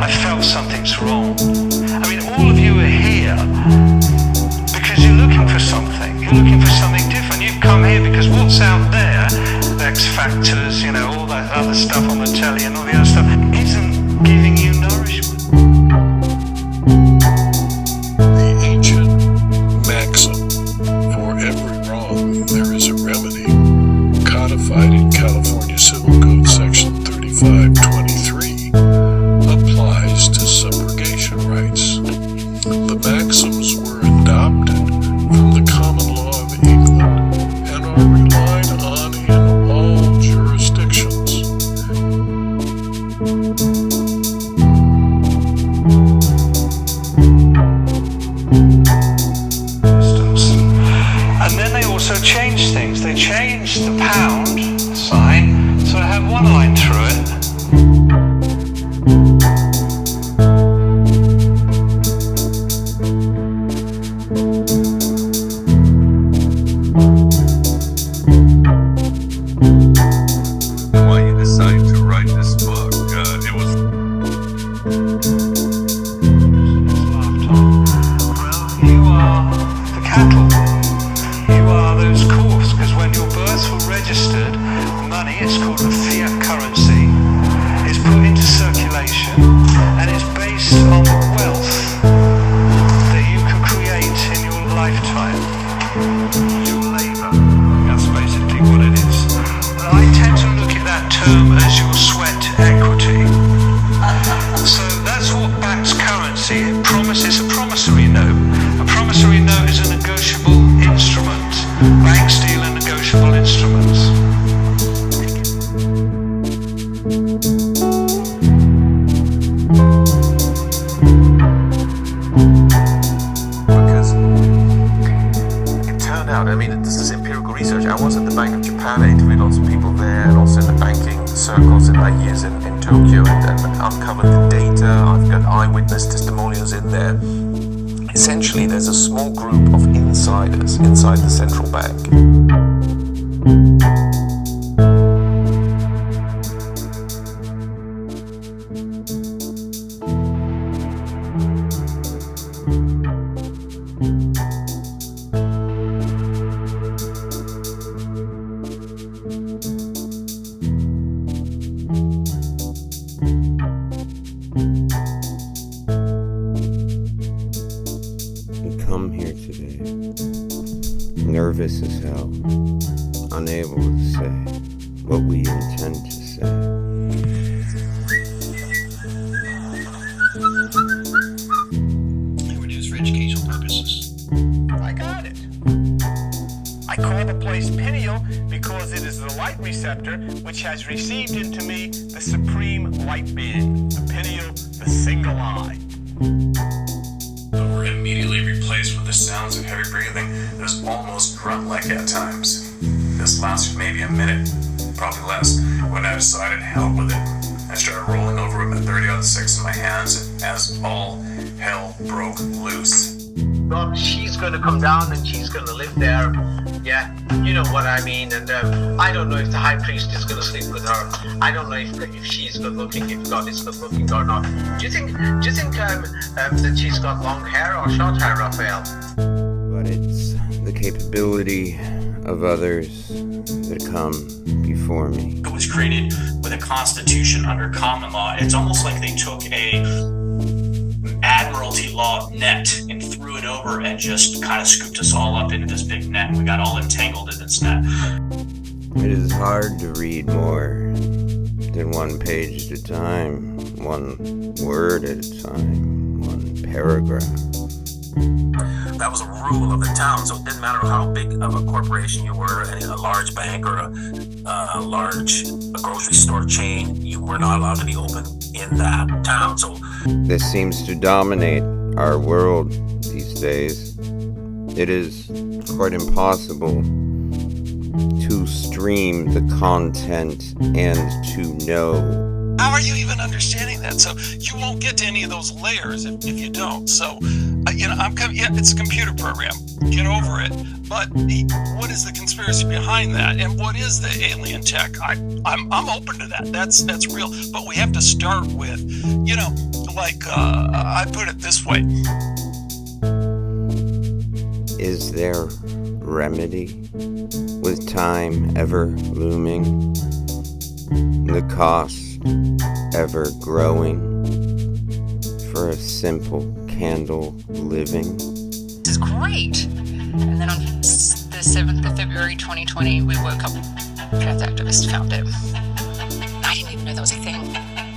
have felt something's wrong. I mean, all of you are here because you're looking for something. You're looking for something different. You've come here because what's out there, the X Factors, you know, all that other stuff on the telly and all the other stuff, isn't giving you nourishment. The ancient maxim, for every wrong there is a remedy, codified in California Civil Code Section 3523, applies to subrogation rights. The maxims were adopted from the common law of England and are relied on in all jurisdictions. And then they also changed things. They changed the pound sign so it had one line through it. Why you decided to write this book? It was. Well, you are the cattle. You are those corpses, because when your births were registered, money, it's called a fiat currency, is put into circulation, and it's based on the wealth that you can create in your lifetime. Your labour. That's basically what it is. I tend to look at that term as your sweat equity. So that's what backs currency. It promises a promissory note. A promissory note is a negotiable instrument. Banks deal in negotiable instruments. Because it turned out, I mean, this is empirical research. I was at the Bank of Japan. I interviewed lots of people there, and also in the banking circles in my years in Tokyo, and uncovered the data. I've got eyewitness testimonials in there. Essentially, there's a small group of insiders inside the central bank. Come here today, nervous as hell, unable to say what we intend to say. They were used for educational purposes. I got it. I call the place pineal because it is the light receptor which has received into me the supreme light being, the pineal, the single eye. Were immediately replaced with the sounds of heavy breathing that was almost grunt-like at times. This lasted maybe a minute, probably less, when I decided hell with it. I started rolling over with my 30-06 in my hands as all hell broke loose. Well, she's going to come down and she's going to live there. Yeah, you know what I mean. And I don't know if the high priest is going to sleep with her. I don't know if she's good looking, if God is good looking or not. Do you think that she's got long hair or short hair, Raphael? But it's the capability of others that come before me. It was created with a constitution under common law. It's almost like they took a admiralty law net and threw it over and just kind of scooped us all up into this big net. We got all entangled in this net. It is hard to read more than one page at a time, one word at a time, one paragraph. That was a rule of the town, so it didn't matter how big of a corporation you were, a large bank or a large grocery store chain, you were not allowed to be open in that town. So this seems to dominate our world these days. It is quite impossible to stream the content and to know. How are you even understanding that? So you won't get to any of those layers if you don't. So it's a computer program. Get over it. But what is the conspiracy behind that? And what is the alien tech? I'm open to that. That's real. But we have to start with, I put it this way. Is there remedy with time ever looming, the cost ever growing for a simple candle living? This is great. And then on the 7th of February 2020, we woke up, trans activists found it. I didn't even know that was a thing.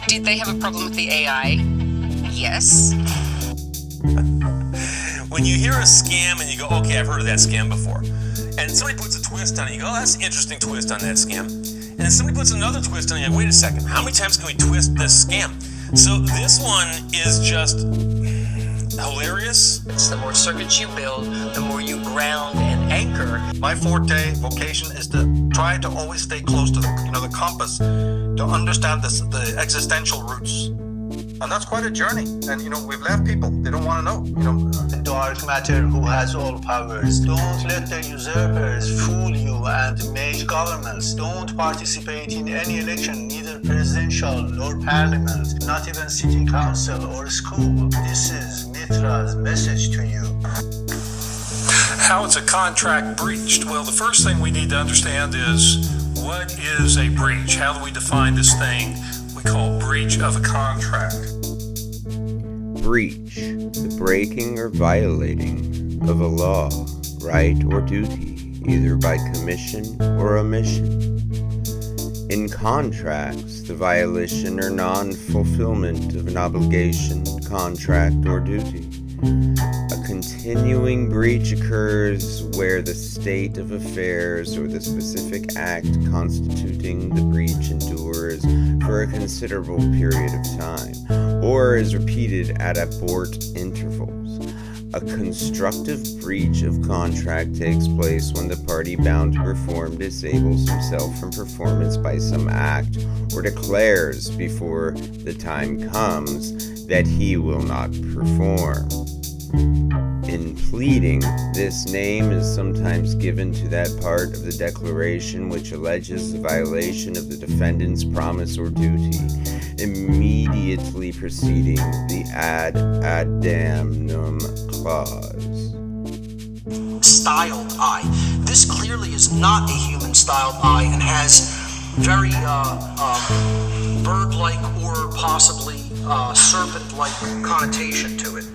Did they have a problem with the AI? Yes. When you hear a scam and you go, okay, I've heard of that scam before, and somebody puts a twist on it, you go, oh, that's an interesting twist on that scam. And then somebody puts another twist on it, you're like, wait a second, how many times can we twist this scam? So this one is just hilarious. The more circuits you build, the more you ground and anchor. My forte vocation is to try to always stay close to the compass, to understand the existential roots. And that's quite a journey. And we've left people, they don't want to know. The dark matter who has all powers. Don't let the usurpers fool you and make governments. Don't participate in any election, neither presidential nor parliament, not even city council or school. This is Mitra's message to you. How is a contract breached? Well, the first thing we need to understand is, what is a breach? How do we define this thing we call breach of a contract? Breach, the breaking or violating of a law, right or duty, either by commission or omission. In contracts, the violation or non-fulfillment of an obligation, contract, or duty. A continuing breach occurs where the state of affairs or the specific act constituting the breach endures for a considerable period of time, or is repeated at abort intervals. A constructive breach of contract takes place when the party bound to perform disables himself from performance by some act, or declares before the time comes that he will not perform. In pleading, this name is sometimes given to that part of the declaration which alleges the violation of the defendant's promise or duty, immediately preceding the ad damnum clause. Styled eye. This clearly is not a human styled eye and has very bird-like or possibly serpent-like connotation to it.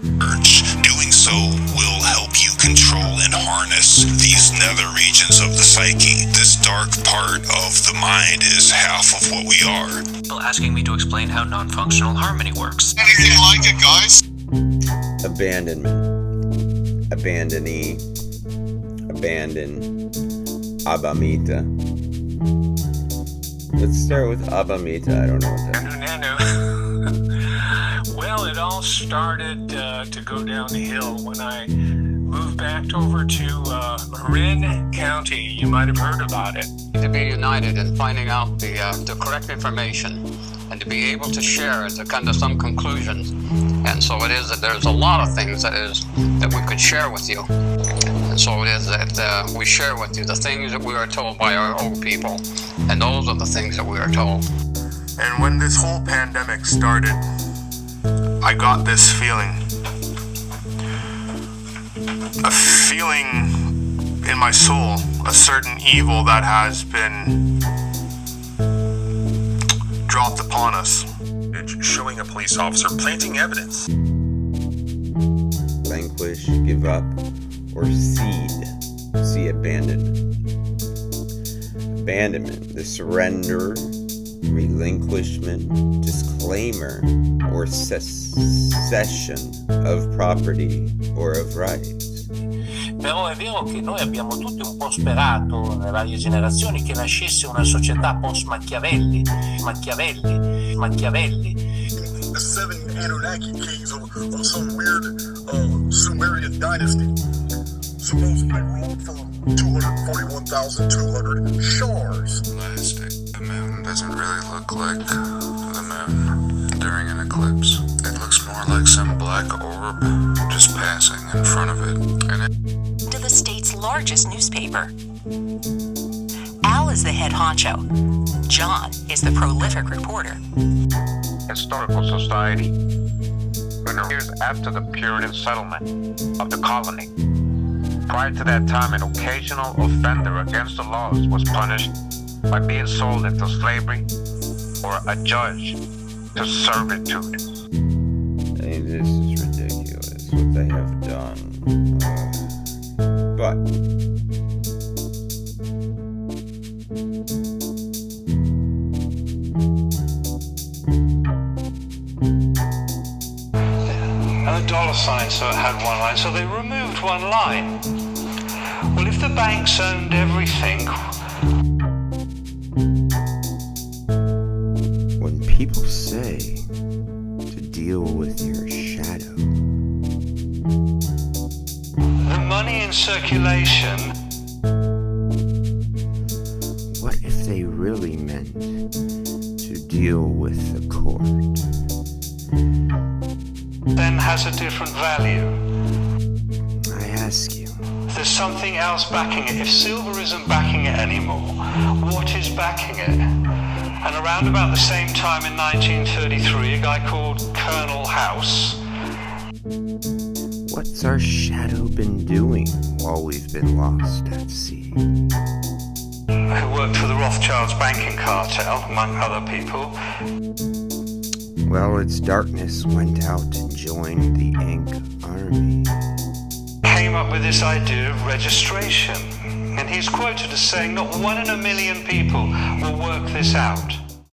Doing so will help you control and harness these nether regions of the psyche. This dark part of the mind is half of what we are. People asking me to explain how non-functional harmony works. Anything like it, guys? Abandonment. Abandonee. Abandon. Abamita. Let's start with Abamita. I don't know what that is. Well, it all started to go down the hill when I moved back over to Marin County. You might have heard about it. To be united in finding out the correct information and to be able to share it to come to some conclusions. And so it is that there's a lot of things that we could share with you. And so it is that we share with you the things that we are told by our old people. And those are the things that we are told. And when this whole pandemic started, I got this feeling. A feeling in my soul, a certain evil that has been dropped upon us. Showing a police officer planting evidence. Vanquish, give up, or cede. See abandonment. Abandonment, the surrender, relinquishment, disclaimer, or cessation of property or of rights. Però è vero che noi abbiamo tutti un po' sperato nelle varie generazioni che nascesse una società post-Machiavelli. The 7 Anunnaki kings of some weird Sumerian dynasty supposedly ruled for 241,200 shars. The moon doesn't really look like the moon during an eclipse. It looks more like like some black orb just passing in front of it. And to the state's largest newspaper. Al is the head honcho. John is the prolific reporter. Historical Society, in the years after the Puritan settlement of the colony. Prior to that time, an occasional offender against the laws was punished by being sold into slavery or adjudged to servitude. Hey, this is ridiculous what they have done. But and a dollar sign, so it had one line, so they removed one line. Well, if the banks owned everything, when people say to deal with your shadow, the money in circulation, what if they really meant to deal with the court? then has a different value. I ask you. There's something else backing it. If silver isn't backing it anymore, what is backing it? And around about the same time in 1933, a guy called Colonel House. What's our shadow been doing while we've been lost at sea? Who worked for the Rothschilds banking cartel, among other people. Well, its darkness went out and joined the Ink army. Came up with this idea of registration. And he's quoted as saying not 1 in a million people will work this out.